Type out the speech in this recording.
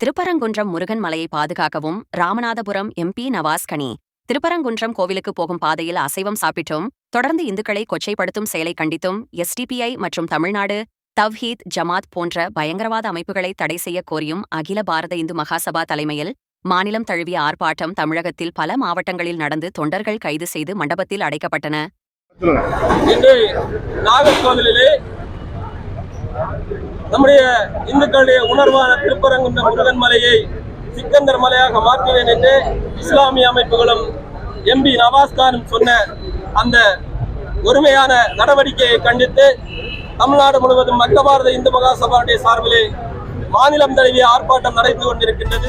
திருப்பரங்குன்றம் முருகன் மலையை பாதுகாக்கவும் ராமநாதபுரம் எம்பி நவாஸ் கனி திருப்பரங்குன்றம் கோவிலுக்கு போகும் பாதையில் அசைவம் சாப்பிட்டும் தொடர்ந்து இந்துக்களை கொச்சைப்படுத்தும் செயலை கண்டித்தும் எஸ்டிபிஐ மற்றும் தமிழ்நாடு தவ்ஹீத் ஜமாத் போன்ற பயங்கரவாத அமைப்புகளை தடை செய்ய கோரியும் அகில பாரத இந்து மகாசபா தலைமையில் மாநிலம் தழுவிய ஆர்ப்பாட்டம் தமிழகத்தில் பல மாவட்டங்களில் நடந்து தொண்டர்கள் கைது செய்து மண்டபத்தில் அடைக்கப்பட்டன. நம்முடைய இந்துக்களுடைய உணர்வான திருப்பரங்குன்றம் முருகன் மலையை சிக்கந்தர் மலையாக மாற்றுவேன் என்று இஸ்லாமிய அமைப்புகளும் எம்பி நவாஸ் கானும் சொன்ன அந்த ஒருமையான நடவடிக்கையை கண்டித்து தமிழ்நாடு முழுவதும் அகில பாரத இந்து மகாசபாவுடைய சார்பிலே மாநிலம் தழுவிய ஆர்ப்பாட்டம் நடைபெற்று கொண்டிருக்கின்றது.